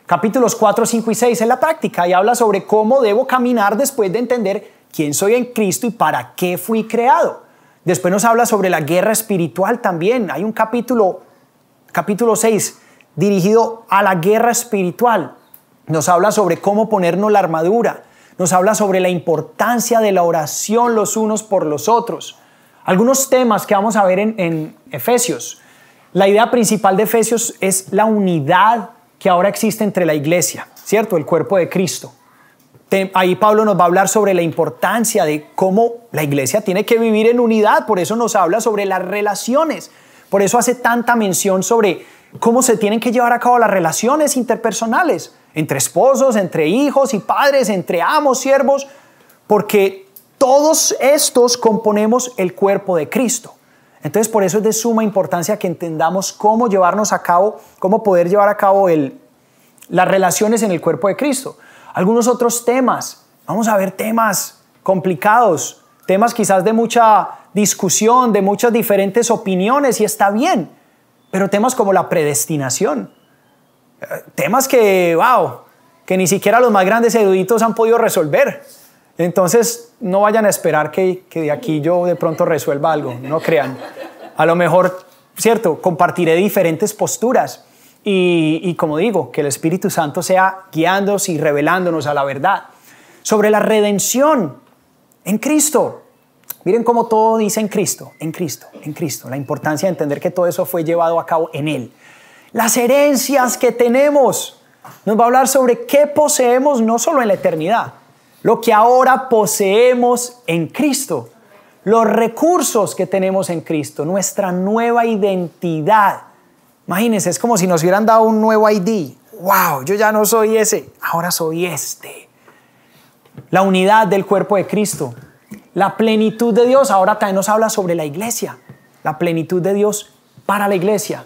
Capítulos 4, 5 y 6 es la práctica y habla sobre cómo debo caminar después de entender quién soy en Cristo y para qué fui creado. Después nos habla sobre la guerra espiritual también. Hay un capítulo 6, dirigido a la guerra espiritual. Nos habla sobre cómo ponernos la armadura. Nos habla sobre la importancia de la oración los unos por los otros. Algunos temas que vamos a ver en Efesios. La idea principal de Efesios es la unidad que ahora existe entre la iglesia, ¿cierto? El cuerpo de Cristo. Ahí Pablo nos va a hablar sobre la importancia de cómo la iglesia tiene que vivir en unidad. Por eso nos habla sobre las relaciones. Por eso hace tanta mención sobre cómo se tienen que llevar a cabo las relaciones interpersonales entre esposos, entre hijos y padres, entre amos, siervos, porque todos estos componemos el cuerpo de Cristo. Entonces, por eso es de suma importancia que entendamos cómo llevarnos a cabo, cómo poder llevar a cabo las relaciones en el cuerpo de Cristo. Algunos otros temas, vamos a ver temas complicados, temas quizás de mucha discusión, de muchas diferentes opiniones, y está bien, pero temas como la predestinación, temas que ni siquiera los más grandes eruditos han podido resolver. Entonces, no vayan a esperar que de aquí yo de pronto resuelva algo, no crean. A lo mejor, cierto, compartiré diferentes posturas y como digo, que el Espíritu Santo sea guiándonos y revelándonos a la verdad. Sobre la redención en Cristo. Miren cómo todo dice en Cristo, en Cristo, en Cristo. La importancia de entender que todo eso fue llevado a cabo en Él. Las herencias que tenemos. Nos va a hablar sobre qué poseemos no solo en la eternidad, lo que ahora poseemos en Cristo, los recursos que tenemos en Cristo, nuestra nueva identidad. Imagínense, es como si nos hubieran dado un nuevo ID. ¡Wow! Yo ya no soy ese, ahora soy este. La unidad del cuerpo de Cristo, la plenitud de Dios. Ahora también nos habla sobre la iglesia, la plenitud de Dios para la iglesia,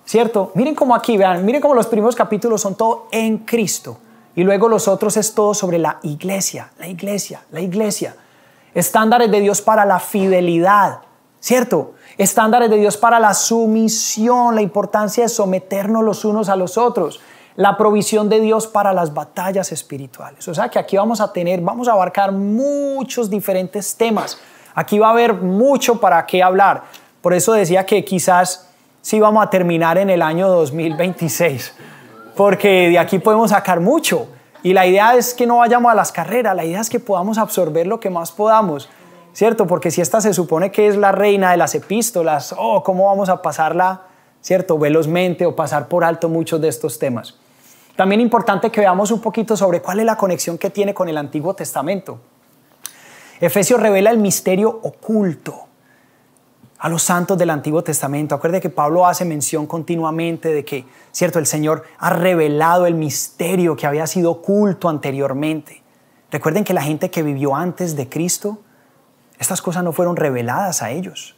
¿cierto? Miren cómo aquí, vean, miren cómo los primeros capítulos son todo en Cristo. Y luego los otros es todo sobre la iglesia, la iglesia, la iglesia. Estándares de Dios para la fidelidad, ¿cierto? Estándares de Dios para la sumisión, la importancia de someternos los unos a los otros. La provisión de Dios para las batallas espirituales. O sea que aquí vamos a abarcar muchos diferentes temas. Aquí va a haber mucho para qué hablar. Por eso decía que quizás sí vamos a terminar en el año 2026. Porque de aquí podemos sacar mucho. Y la idea es que no vayamos a las carreras, la idea es que podamos absorber lo que más podamos, ¿cierto? Porque si esta se supone que es la reina de las epístolas, ¿cómo vamos a pasarla, ¿cierto? Velozmente o pasar por alto muchos de estos temas. También es importante que veamos un poquito sobre cuál es la conexión que tiene con el Antiguo Testamento. Efesios revela el misterio oculto a los santos del Antiguo Testamento. Acuérdense que Pablo hace mención continuamente de que, cierto, el Señor ha revelado el misterio que había sido oculto anteriormente. Recuerden que la gente que vivió antes de Cristo, estas cosas no fueron reveladas a ellos.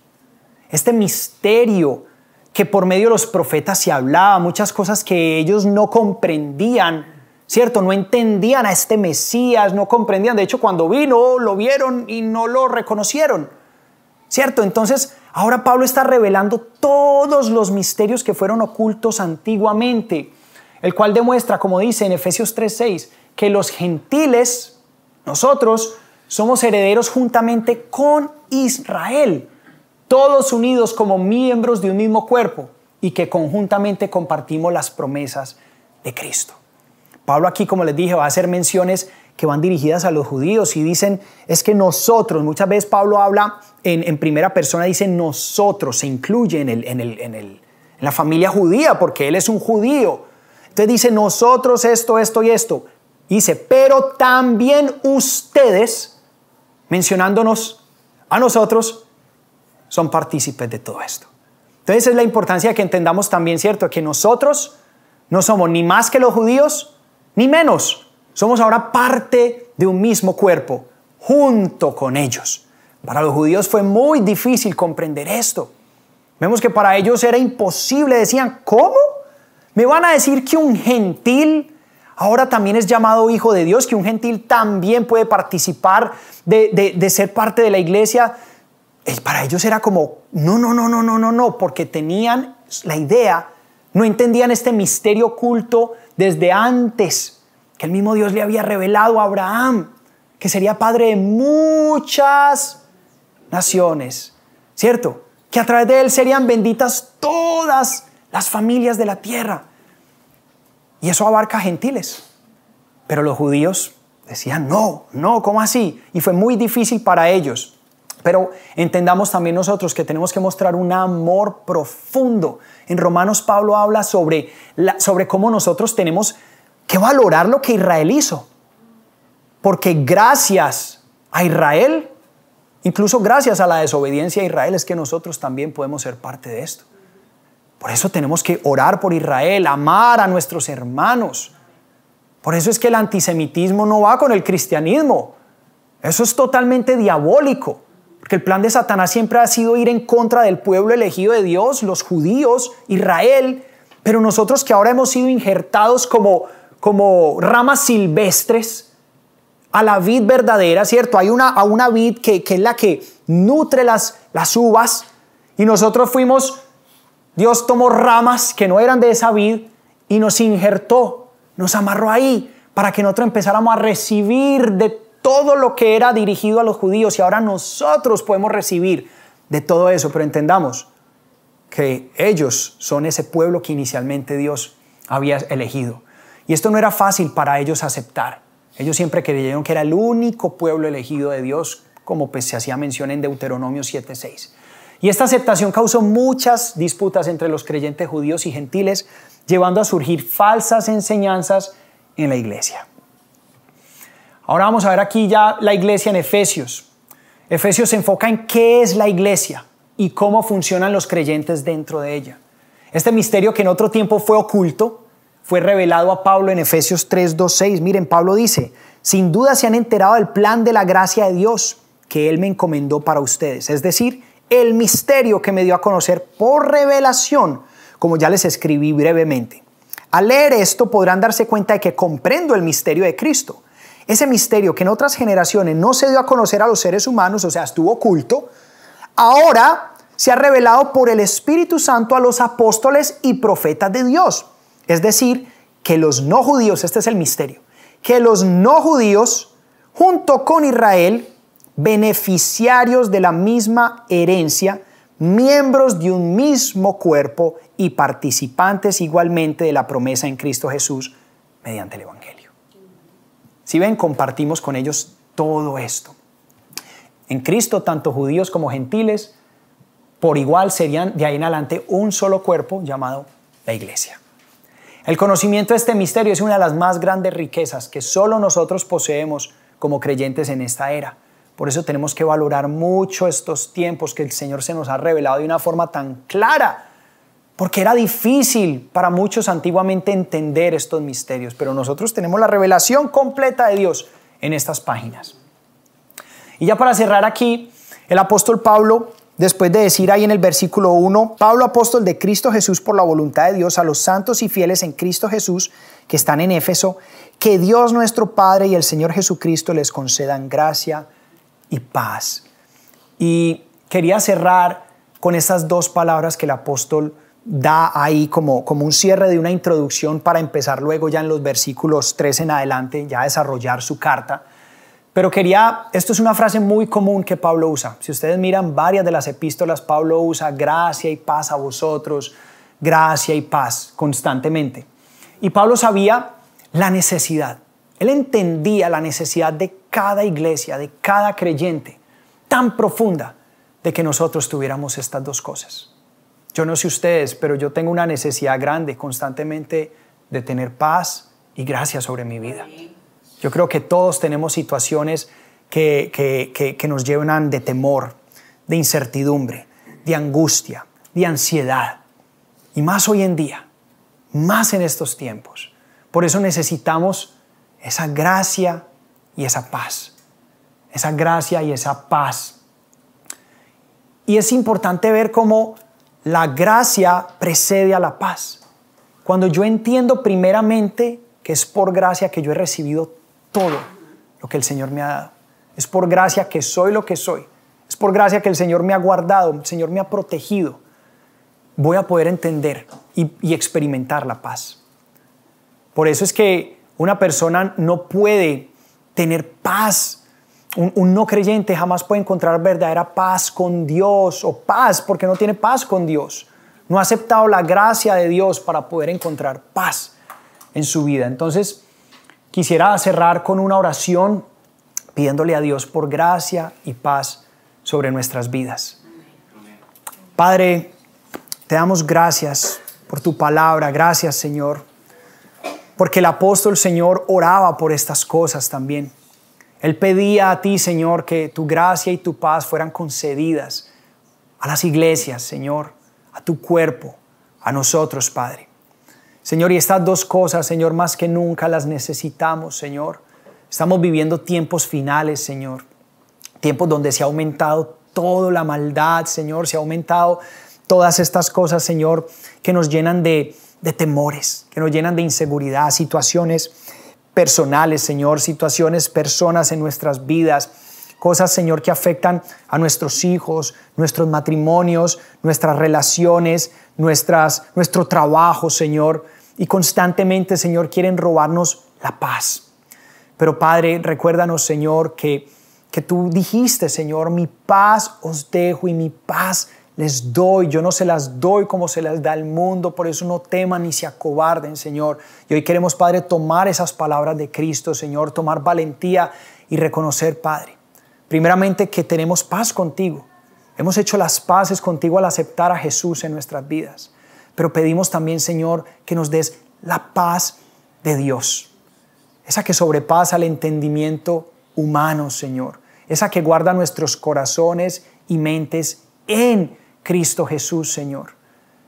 Este misterio que por medio de los profetas se hablaba, muchas cosas que ellos no comprendían, cierto, no entendían a este Mesías, no comprendían. De hecho, cuando vino, lo vieron y no lo reconocieron. ¿Cierto? Entonces, ahora Pablo está revelando todos los misterios que fueron ocultos antiguamente, el cual demuestra, como dice en Efesios 3:6, que los gentiles, nosotros, somos herederos juntamente con Israel, todos unidos como miembros de un mismo cuerpo y que conjuntamente compartimos las promesas de Cristo. Pablo aquí, como les dije, va a hacer menciones que van dirigidas a los judíos y dicen, es que nosotros, muchas veces Pablo habla en primera persona, dice nosotros, se incluye en la familia judía porque él es un judío. Entonces dice nosotros esto, esto y esto. Dice, pero también ustedes, mencionándonos a nosotros, son partícipes de todo esto. Entonces es la importancia que entendamos también, ¿cierto? Que nosotros no somos ni más que los judíos, ni menos. Somos ahora parte de un mismo cuerpo, junto con ellos. Para los judíos fue muy difícil comprender esto. Vemos que para ellos era imposible. Decían, ¿cómo? ¿Me van a decir que un gentil ahora también es llamado hijo de Dios? ¿Que un gentil también puede participar de ser parte de la iglesia? Para ellos era como, no, porque tenían la idea, no entendían este misterio oculto desde antes, que el mismo Dios le había revelado a Abraham, que sería padre de muchas naciones, ¿cierto? Que a través de él serían benditas todas las familias de la tierra. Y eso abarca a gentiles. Pero los judíos decían, no, ¿cómo así? Y fue muy difícil para ellos. Pero entendamos también nosotros que tenemos que mostrar un amor profundo. En Romanos Pablo habla sobre cómo nosotros tenemos que valorar lo que Israel hizo. Porque gracias a Israel, incluso gracias a la desobediencia de Israel, es que nosotros también podemos ser parte de esto. Por eso tenemos que orar por Israel, amar a nuestros hermanos. Por eso es que el antisemitismo no va con el cristianismo. Eso es totalmente diabólico. Porque el plan de Satanás siempre ha sido ir en contra del pueblo elegido de Dios, los judíos, Israel. Pero nosotros que ahora hemos sido injertados como ramas silvestres a la vid verdadera, ¿cierto? Hay una vid que es la que nutre las uvas, y nosotros Dios tomó ramas que no eran de esa vid y nos injertó, nos amarró ahí para que nosotros empezáramos a recibir de todo lo que era dirigido a los judíos, y ahora nosotros podemos recibir de todo eso. Pero entendamos que ellos son ese pueblo que inicialmente Dios había elegido. Y esto no era fácil para ellos aceptar. Ellos siempre creyeron que era el único pueblo elegido de Dios, como pues se hacía mención en Deuteronomio 7:6. Y esta aceptación causó muchas disputas entre los creyentes judíos y gentiles, llevando a surgir falsas enseñanzas en la iglesia. Ahora vamos a ver aquí ya la iglesia en Efesios. Efesios se enfoca en qué es la iglesia y cómo funcionan los creyentes dentro de ella. Este misterio, que en otro tiempo fue oculto, fue revelado a Pablo en Efesios 3:2-6. Miren, Pablo dice: sin duda se han enterado del plan de la gracia de Dios que Él me encomendó para ustedes, es decir, el misterio que me dio a conocer por revelación, como ya les escribí brevemente. Al leer esto podrán darse cuenta de que comprendo el misterio de Cristo. Ese misterio que en otras generaciones no se dio a conocer a los seres humanos, o sea, estuvo oculto, ahora se ha revelado por el Espíritu Santo a los apóstoles y profetas de Dios. Es decir, que los no judíos, este es el misterio, que los no judíos, junto con Israel, beneficiarios de la misma herencia, miembros de un mismo cuerpo y participantes igualmente de la promesa en Cristo Jesús mediante el Evangelio. Si ven, compartimos con ellos todo esto. En Cristo, tanto judíos como gentiles, por igual serían de ahí en adelante un solo cuerpo llamado la iglesia. El conocimiento de este misterio es una de las más grandes riquezas que solo nosotros poseemos como creyentes en esta era. Por eso tenemos que valorar mucho estos tiempos que el Señor se nos ha revelado de una forma tan clara, porque era difícil para muchos antiguamente entender estos misterios, pero nosotros tenemos la revelación completa de Dios en estas páginas. Y ya para cerrar aquí, el apóstol Pablo, después de decir ahí en el versículo 1, Pablo, apóstol de Cristo Jesús por la voluntad de Dios, a los santos y fieles en Cristo Jesús que están en Éfeso, que Dios nuestro Padre y el Señor Jesucristo les concedan gracia y paz. Y quería cerrar con estas dos palabras que el apóstol da ahí como un cierre de una introducción para empezar luego ya en los versículos 3 en adelante, ya a desarrollar su carta. Pero esto es una frase muy común que Pablo usa. Si ustedes miran varias de las epístolas, Pablo usa gracia y paz a vosotros, gracia y paz constantemente. Y Pablo sabía la necesidad. Él entendía la necesidad de cada iglesia, de cada creyente, tan profunda, de que nosotros tuviéramos estas dos cosas. Yo no sé ustedes, pero yo tengo una necesidad grande constantemente de tener paz y gracia sobre mi vida. Yo creo que todos tenemos situaciones que nos llenan de temor, de incertidumbre, de angustia, de ansiedad. Y más hoy en día, más en estos tiempos. Por eso necesitamos esa gracia y esa paz. Esa gracia y esa paz. Y es importante ver cómo la gracia precede a la paz. Cuando yo entiendo primeramente que es por gracia que yo he recibido todo lo que el Señor me ha dado. Es por gracia que soy lo que soy. Es por gracia que el Señor me ha guardado, el Señor me ha protegido. Voy a poder entender y experimentar la paz. Por eso es que una persona no puede tener paz. Un no creyente jamás puede encontrar verdadera paz con Dios, o paz porque no tiene paz con Dios. No ha aceptado la gracia de Dios para poder encontrar paz en su vida. Entonces, quisiera cerrar con una oración pidiéndole a Dios por gracia y paz sobre nuestras vidas. Padre, te damos gracias por tu palabra. Gracias, Señor, porque el apóstol, Señor, oraba por estas cosas también. Él pedía a ti, Señor, que tu gracia y tu paz fueran concedidas a las iglesias, Señor, a tu cuerpo, a nosotros, Padre. Señor, y estas dos cosas, Señor, más que nunca las necesitamos, Señor. Estamos viviendo tiempos finales, Señor. Tiempos donde se ha aumentado toda la maldad, Señor. Se ha aumentado todas estas cosas, Señor, que nos llenan de temores, que nos llenan de inseguridad, situaciones personales, Señor, situaciones, personas en nuestras vidas, cosas, Señor, que afectan a nuestros hijos, nuestros matrimonios, nuestras relaciones, nuestro trabajo, Señor, y constantemente, Señor, quieren robarnos la paz. Pero, Padre, recuérdanos, Señor, que tú dijiste, Señor, mi paz os dejo y mi paz les doy. Yo no se las doy como se las da el mundo, por eso no teman ni se acobarden, Señor. Y hoy queremos, Padre, tomar esas palabras de Cristo, Señor, tomar valentía y reconocer, Padre, primeramente que tenemos paz contigo. Hemos hecho las paces contigo al aceptar a Jesús en nuestras vidas. Pero pedimos también, Señor, que nos des la paz de Dios. Esa que sobrepasa el entendimiento humano, Señor. Esa que guarda nuestros corazones y mentes en Cristo Jesús, Señor.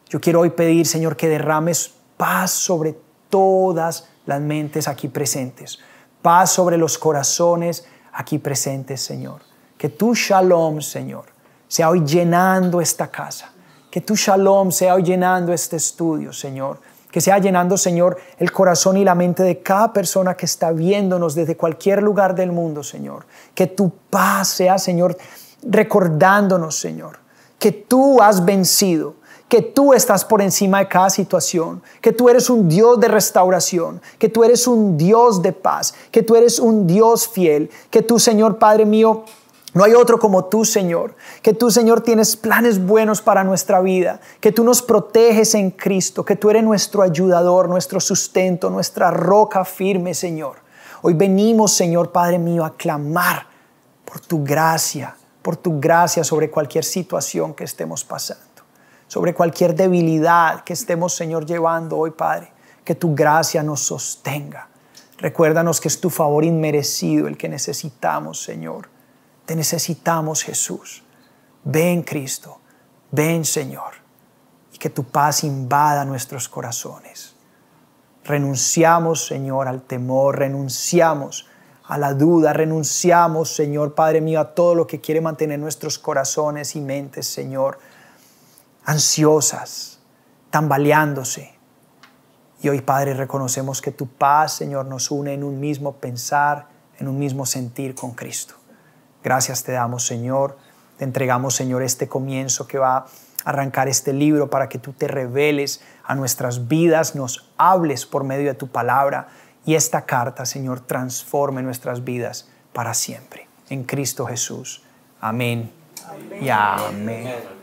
Yo quiero hoy pedir, Señor, que derrames paz sobre todas las mentes aquí presentes. Paz sobre los corazones aquí presentes, Señor. Que tu shalom, Señor, sea hoy llenando esta casa. Que tu shalom sea hoy llenando este estudio, Señor. Que sea llenando, Señor, el corazón y la mente de cada persona que está viéndonos desde cualquier lugar del mundo, Señor. Que tu paz sea, Señor, recordándonos, Señor, que tú has vencido, que tú estás por encima de cada situación, que tú eres un Dios de restauración, que tú eres un Dios de paz, que tú eres un Dios fiel, que tú, Señor, Padre mío, no hay otro como tú, Señor, que tú, Señor, tienes planes buenos para nuestra vida, que tú nos proteges en Cristo, que tú eres nuestro ayudador, nuestro sustento, nuestra roca firme, Señor. Hoy venimos, Señor, Padre mío, a clamar por tu gracia sobre cualquier situación que estemos pasando, sobre cualquier debilidad que estemos, Señor, llevando hoy, Padre, que tu gracia nos sostenga. Recuérdanos que es tu favor inmerecido el que necesitamos, Señor. Te necesitamos, Jesús. Ven, Cristo. Ven, Señor. Y que tu paz invada nuestros corazones. Renunciamos, Señor, al temor. Renunciamos a la duda. Renunciamos, Señor, Padre mío, a todo lo que quiere mantener nuestros corazones y mentes, Señor, ansiosas, tambaleándose. Y hoy, Padre, reconocemos que tu paz, Señor, nos une en un mismo pensar, en un mismo sentir con Cristo. Gracias te damos, Señor. Te entregamos, Señor, este comienzo que va a arrancar este libro para que tú te reveles a nuestras vidas, nos hables por medio de tu palabra y esta carta, Señor, transforme nuestras vidas para siempre. En Cristo Jesús. Amén. Amén. Y amén.